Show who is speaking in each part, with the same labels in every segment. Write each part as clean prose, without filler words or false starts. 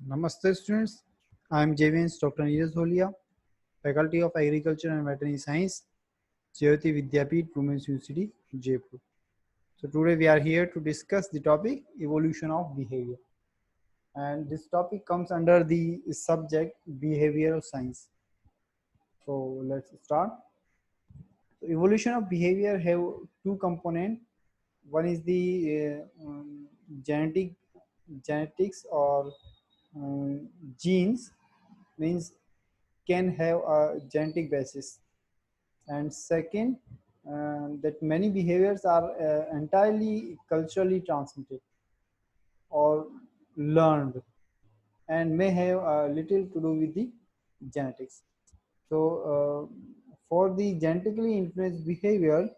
Speaker 1: Namaste students, I am JVN's Dr. Neeraj Holia, Faculty of Agriculture and Veterinary Science, Jayoti Vidyapeeth Women's University, Jaipur. So today we are here to discuss the topic evolution of behavior, and this topic comes under the subject behavioral science. So let's start. So evolution of behavior have two components. One is the genetic genetics or genes, means can have a genetic basis, and second, that many behaviors are entirely culturally transmitted or learned and may have little to do with the genetics. So for the genetically influenced behavior,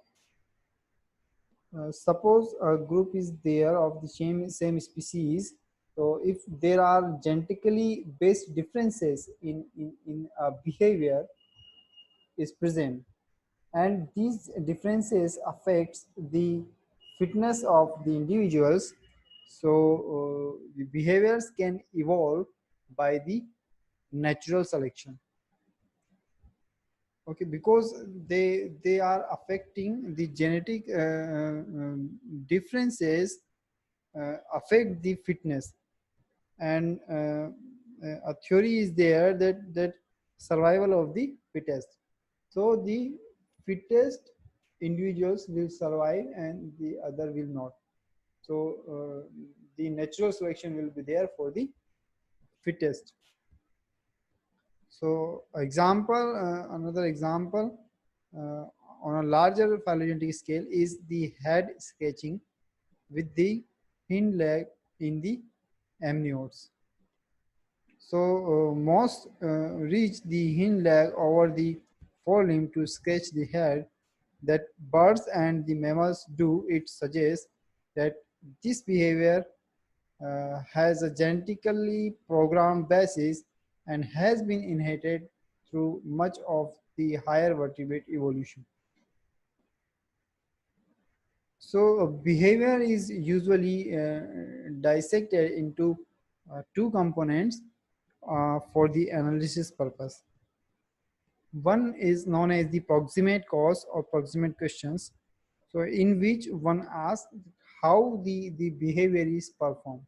Speaker 1: suppose a group is there of the same species. So if there are genetically based differences in behavior is present, and these differences affects the fitness of the individuals, so the behaviors can evolve by the natural selection. Okay, because they are affecting the genetic differences, affect the fitness, and a theory is there that survival of the fittest. So the fittest individuals will survive and the other will not. So the natural selection will be there for the fittest. So another example on a larger phylogenetic scale is the head sketching with the hind leg in the amniotes. So most reach the hind leg over the forelimb to sketch the head. That birds and the mammals do, it suggests that this behavior has a genetically programmed basis and has been inherited through much of the higher vertebrate evolution. So behavior is usually dissected into two components for the analysis purpose. One is known as the proximate cause or proximate questions, so in which one asks how the behavior is performed.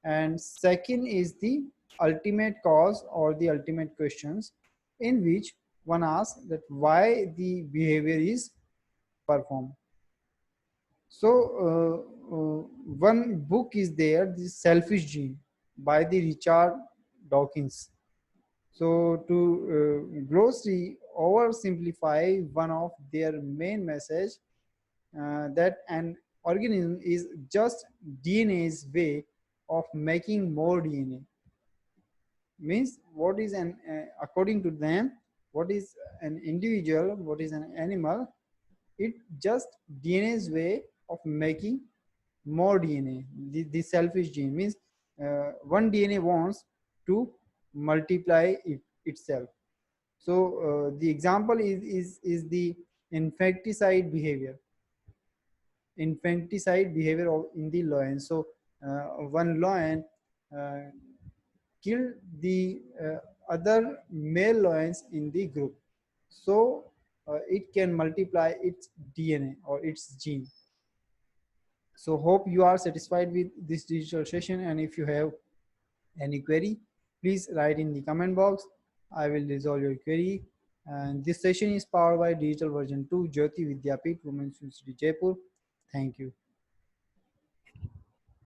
Speaker 1: And second is the ultimate cause or the ultimate questions, in which one asks that why the behavior is performed. So one book is there, the Selfish Gene by the Richard Dawkins. So to grossly oversimplify one of their main message, that an organism is just DNA's way of making more DNA. Means what is an according to them, what is an individual, what is an animal, it just DNA's way of making more DNA. The selfish gene means one DNA wants to multiply itself. So the example is the infanticide behavior. Infanticide behavior in the lion. So one lion uh, killed the other male lions in the group. So it can multiply its DNA or its gene. So hope you are satisfied with this digital session, and if you have any query, please write in the comment box. I will resolve your query. And this session is powered by Digital Version 2, Jyoti Vidyapeeth Women's University, Jaipur. Thank you.